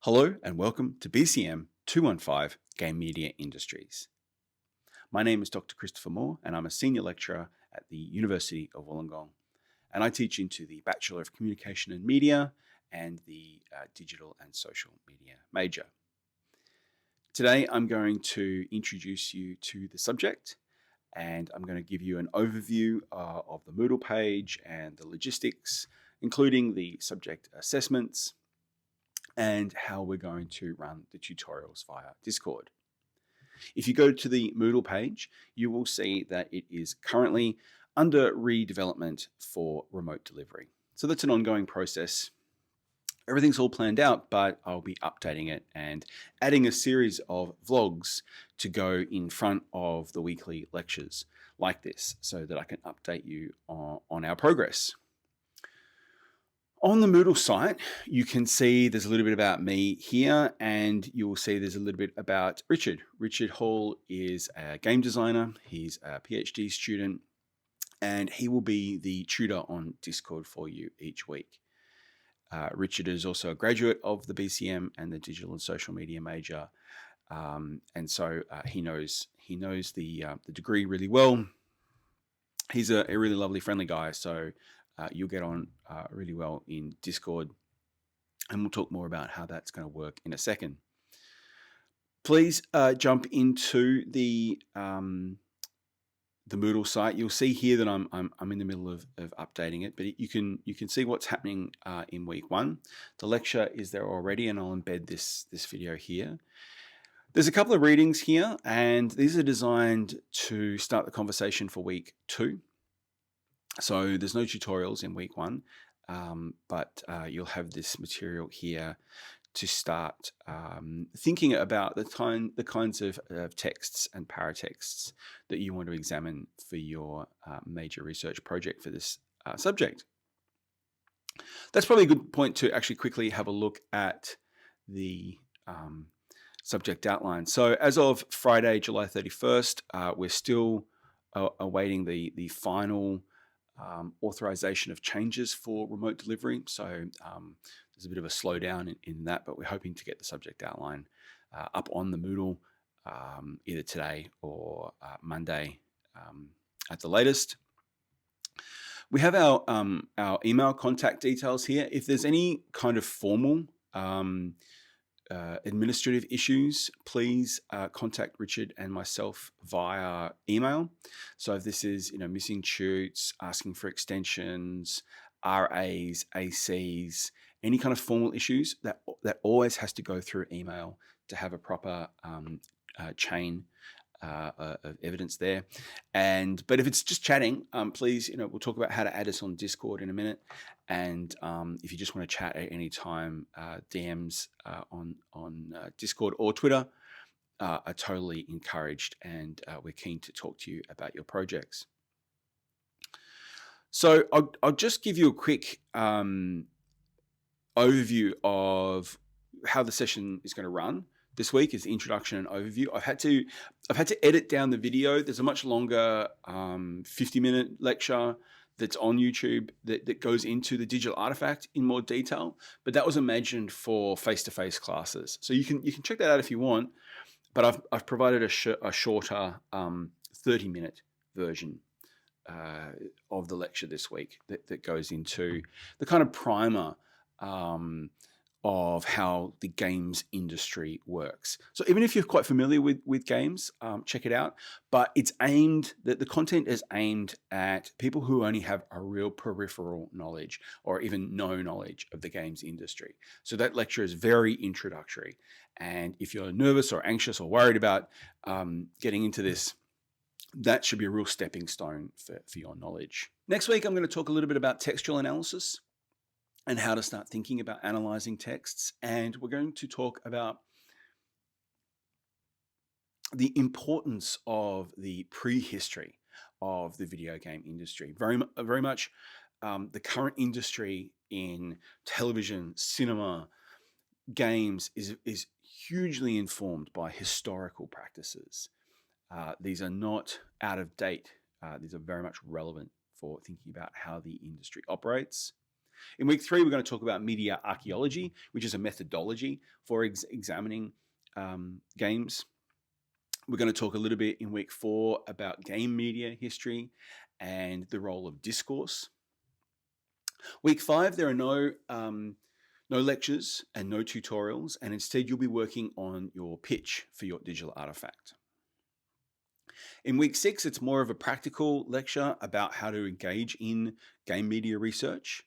Hello and welcome to BCM215 Game Media Industries. My name is Dr. Christopher Moore and I'm a senior lecturer at the University of Wollongong, and I teach into the Bachelor of Communication and Media and the Digital and Social Media major. Today I'm going to introduce you to the subject, and I'm going to give you an overview of the Moodle page and the logistics, including the subject assessments, and how we're going to run the tutorials via Discord. If you go to the Moodle page, you will see that it is currently under redevelopment for remote delivery. So that's an ongoing process. Everything's all planned out, but I'll be updating it and adding a series of vlogs to go in front of the weekly lectures like this so that I can update you on our progress. On the Moodle site, you can see there's a little bit about me here, and you will see there's a little bit about Richard. Richard Hall is a game designer. He's a PhD student, and he will be the tutor on Discord for you each week. Richard is also a graduate of the BCM and the Digital and Social Media major, and so he knows the degree really well. He's a really lovely, friendly guy, so you'll get on really well in Discord, and we'll talk more about how that's going to work in a second. Please jump into the Moodle site. You'll see here that I'm in the middle of updating it, but you can see what's happening in week 1. The lecture is there already, and I'll embed this video here. There's a couple of readings here, and these are designed to start the conversation for week 2. So there's no tutorials in week 1, but you'll have this material here to start thinking about the kinds of texts and paratexts that you want to examine for your major research project for this subject. That's probably a good point to actually quickly have a look at the subject outline. So as of Friday, July 31st, we're still awaiting the final authorization of changes for remote delivery. So there's a bit of a slowdown in that, but we're hoping to get the subject outline up on the Moodle either today or Monday at the latest. We have our email contact details here. If there's any kind of formal administrative issues, please contact Richard and myself via email. So if this is missing tutes, asking for extensions, RAs, ACs, any kind of formal issues, that always has to go through email to have a proper chain of evidence there. But if it's just chatting, please, we'll talk about how to add us on Discord in a minute. And if you just want to chat at any time, DMs on Discord or Twitter are totally encouraged, and we're keen to talk to you about your projects. So I'll just give you a quick overview of how the session is going to run. This week is the introduction and overview. I've had to edit down the video. There's a much longer 50-minute lecture that's on YouTube that goes into the digital artifact in more detail, but that was imagined for face-to-face classes. So you can check that out if you want, but I've provided a shorter 30-minute version of the lecture this week that goes into the kind of primer of how the games industry works. So even if you're quite familiar with games, check it out. But the content is aimed at people who only have a real peripheral knowledge or even no knowledge of the games industry. So that lecture is very introductory. And if you're nervous or anxious or worried about getting into this, that should be a real stepping stone for your knowledge. Next week, I'm going to talk a little bit about textual analysis and how to start thinking about analyzing texts. And we're going to talk about the importance of the prehistory of the video game industry. Very much the current industry in television, cinema, games is hugely informed by historical practices. These are not out of date. These are very much relevant for thinking about how the industry operates. In week 3, we're going to talk about media archaeology, which is a methodology for examining games. We're going to talk a little bit in week 4 about game media history and the role of discourse. Week 5, there are no lectures and no tutorials, and instead you'll be working on your pitch for your digital artifact. In week 6, it's more of a practical lecture about how to engage in game media research,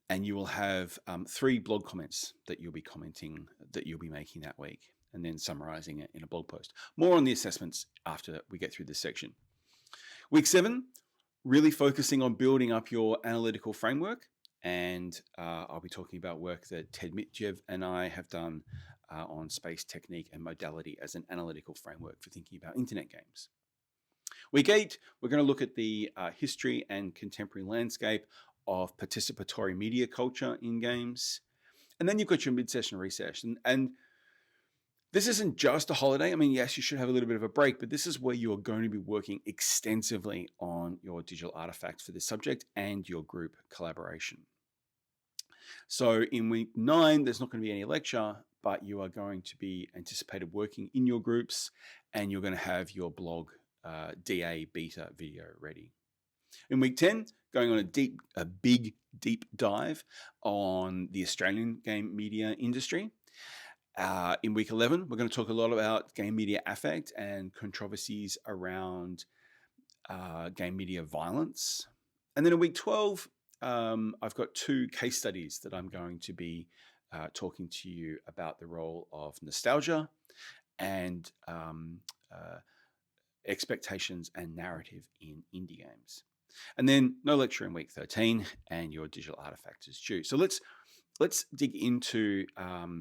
and you will have 3 blog comments that you'll be making that week, and then summarizing it in a blog post. More on the assessments after we get through this section. Week 7, really focusing on building up your analytical framework, and I'll be talking about work that Ted Mitjev and I have done on space, technique, and modality as an analytical framework for thinking about internet games. Week 8, we're going to look at the history and contemporary landscape of participatory media culture in games. And then you've got your mid-session research. And this isn't just a holiday. I mean, yes, you should have a little bit of a break, but this is where you are going to be working extensively on your digital artifacts for this subject and your group collaboration. So in week 9, there's not going to be any lecture, but you are going to be anticipated working in your groups, and you're going to have your blog DA beta video ready. In week 10, going on a big deep dive on the Australian game media industry. In week 11, we're going to talk a lot about game media affect and controversies around game media violence. And then in week 12, I've got 2 case studies that I'm going to be talking to you about the role of nostalgia and expectations and narrative in indie games. And then no lecture in week 13, and your digital artifact is due. So let's dig into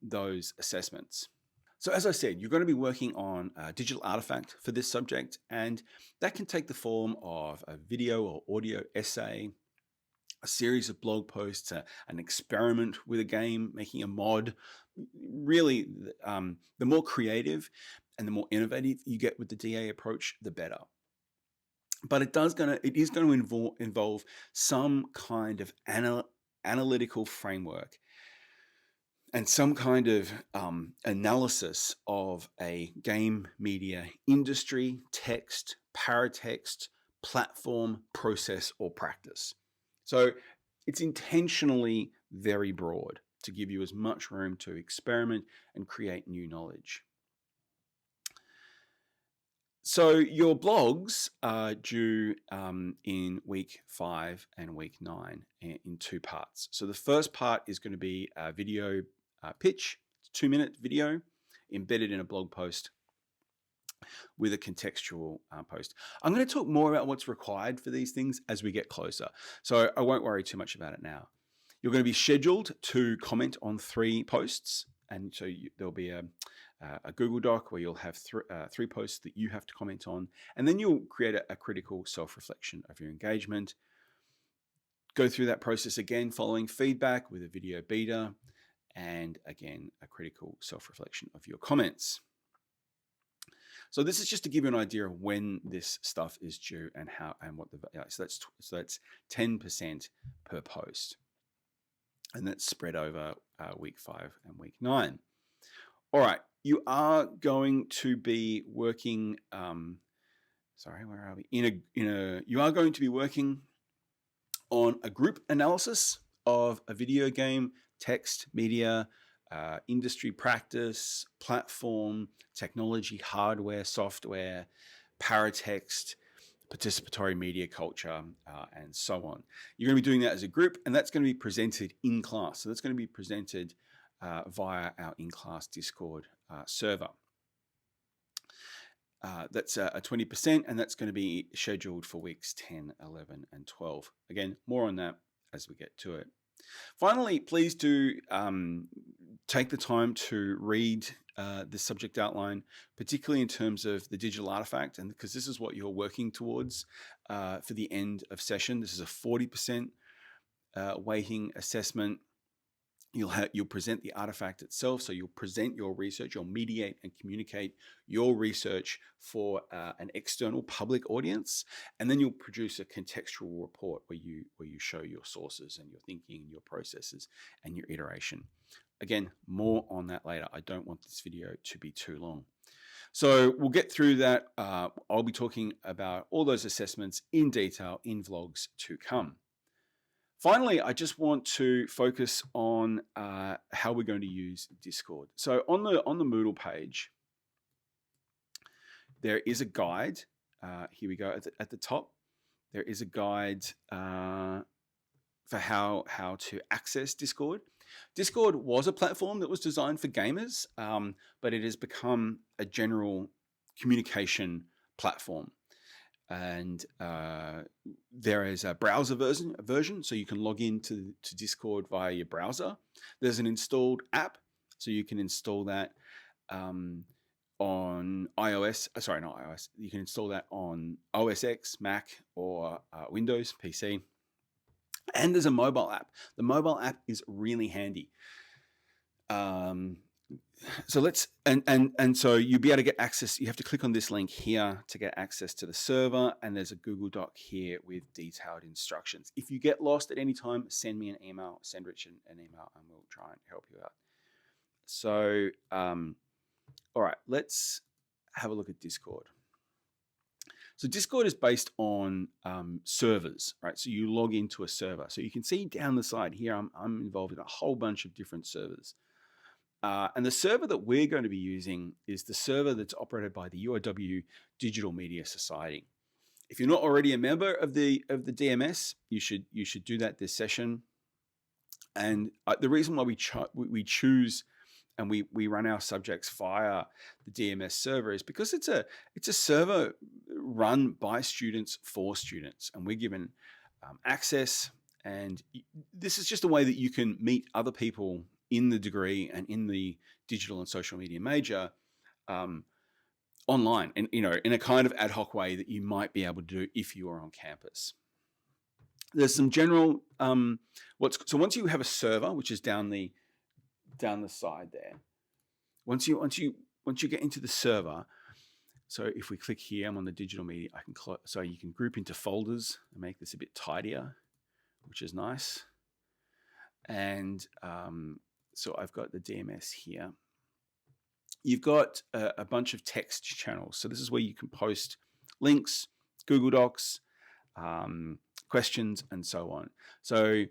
those assessments. So as I said, you're going to be working on a digital artifact for this subject, and that can take the form of a video or audio essay, a series of blog posts, an experiment with a game, making a mod. Really, the more creative and the more innovative you get with the DA approach, the better. But it is going to involve some kind of analytical framework and some kind of analysis of a game media industry, text, paratext, platform, process, or practice. So it's intentionally very broad to give you as much room to experiment and create new knowledge. So your blogs are due in week 5 and week 9 in 2 parts. So the first part is going to be a video pitch, 2-minute video embedded in a blog post with a contextual post. I'm going to talk more about what's required for these things as we get closer, so I won't worry too much about it now. You're going to be scheduled to comment on 3 posts, and so there'll be a Google Doc where you'll have 3 posts that you have to comment on, and then you'll create a critical self-reflection of your engagement. Go through that process again following feedback with a video beta, and again a critical self-reflection of your comments. So this is just to give you an idea of when this stuff is due and how and what the so that's 10% per post, and that's spread over week 5 and week 9. All right, you are going to be working. Where are we? You are going to be working on a group analysis of a video game, text, media, industry practice, platform, technology, hardware, software, paratext, participatory media culture, and so on. You're going to be doing that as a group, and that's going to be presented in class. So that's going to be presented via our in-class Discord server. That's a 20%, and that's going to be scheduled for weeks 10, 11, and 12. Again, more on that as we get to it. Finally, please do take the time to read the subject outline, particularly in terms of the digital artifact, and because this is what you're working towards for the end of session. This is a 40% weighting assessment. You'll present the artifact itself. So you'll present your research, you'll mediate and communicate your research for an external public audience, and then you'll produce a contextual report where you show your sources and your thinking and your processes and your iteration. Again, more on that later. I don't want this video to be too long. So we'll get through that. I'll be talking about all those assessments in detail in vlogs to come. Finally, I just want to focus on how we're going to use Discord. So on the Moodle page, there is a guide. Here we go at the top. There is a guide for how to access Discord. Discord was a platform that was designed for gamers, but it has become a general communication platform. And there is a browser version, so you can log into Discord via your browser. There's an installed app, so you can install that on iOS. Sorry, not iOS. You can install that on OS X, Mac, or Windows PC. And there's a mobile app. The mobile app is really handy. So let's so you'll be able to get access. You have to click on this link here to get access to the server, and there's a Google Doc here with detailed instructions. If you get lost at any time, send me an email, send Rich an email, and we'll try and help you out. So all right, let's have a look at Discord. So Discord is based on servers, right? So you log into a server. So you can see down the side here, I'm involved in a whole bunch of different servers. And the server that we're going to be using is the server that's operated by the UOW Digital Media Society. If you're not already a member of the DMS, you should do that this session. And the reason why we choose and we run our subjects via the DMS server is because it's a server run by students for students, and we're given access. And this is just a way that you can meet other people in the degree and in the digital and social media major online, and in a kind of ad hoc way that you might be able to do if you are on campus. There's some general so once you have a server, which is down the side there, once you get into the server, so if we click here, I'm on the digital media, I can so you can group into folders and make this a bit tidier, which is nice. And so I've got the DMS here. You've got a bunch of text channels. So this is where you can post links, Google Docs, questions, and so on. So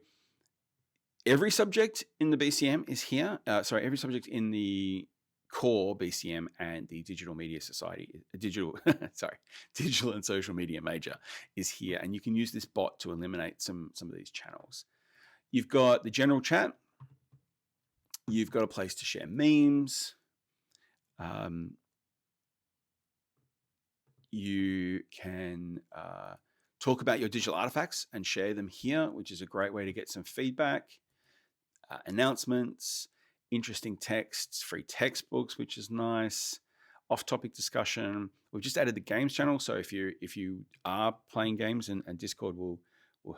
every subject in the BCM is here. Every subject in the core BCM and the Digital Media Society, digital and social media major is here. And you can use this bot to eliminate some of these channels. You've got the general chat. You've got a place to share memes. You can talk about your digital artifacts and share them here, which is a great way to get some feedback, announcements, interesting texts, free textbooks, which is nice, off-topic discussion. We've just added the games channel, so if you are playing games, and Discord will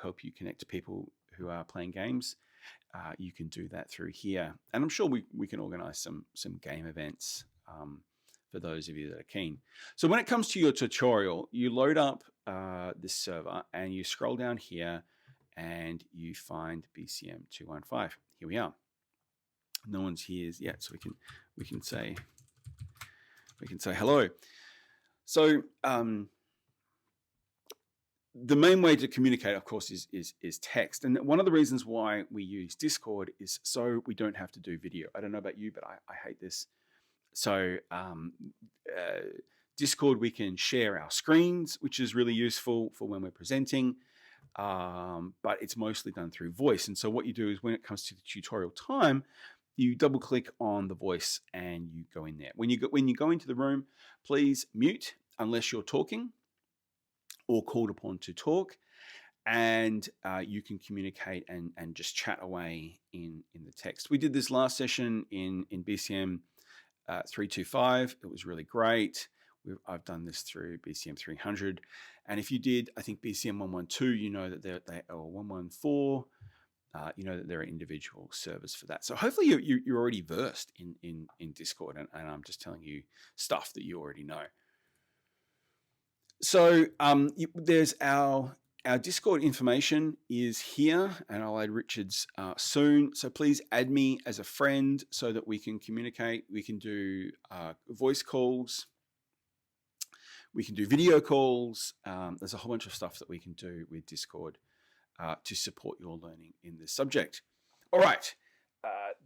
help you connect to people who are playing games, you can do that through here. And I'm sure we can organize some game events for those of you that are keen. So when it comes to your tutorial, you load up this server and you scroll down here and you find BCM215. Here we are. No one's here yet, so we can say hello. So the main way to communicate, of course, is text. And one of the reasons why we use Discord is so we don't have to do video. I don't know about you, but I hate this. So Discord, we can share our screens, which is really useful for when we're presenting, but it's mostly done through voice. And so what you do is when it comes to the tutorial time, you double click on the voice and you go in there. When you go into the room, please mute unless you're talking or called upon to talk, and you can communicate and just chat away in the text. We did this last session in BCM 325. It was really great. I've done this through BCM 300, and if you did, I think BCM 112, you know that they or 114, you know that there are individual servers for that. So hopefully you're already versed in Discord, and I'm just telling you stuff that you already know. So there's our Discord information is here, and I'll add Richard's soon. So please add me as a friend so that we can communicate. We can do voice calls. We can do video calls. There's a whole bunch of stuff that we can do with Discord to support your learning in this subject. All right,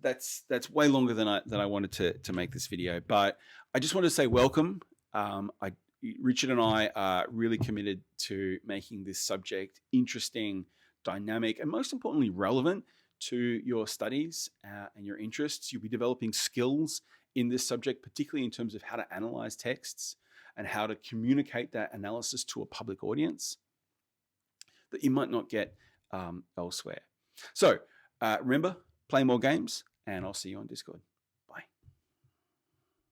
that's way longer than I wanted to make this video, but I just want to say welcome. Richard and I are really committed to making this subject interesting, dynamic, and most importantly, relevant to your studies and your interests. You'll be developing skills in this subject, particularly in terms of how to analyze texts and how to communicate that analysis to a public audience that you might not get elsewhere. So remember, play more games, and I'll see you on Discord.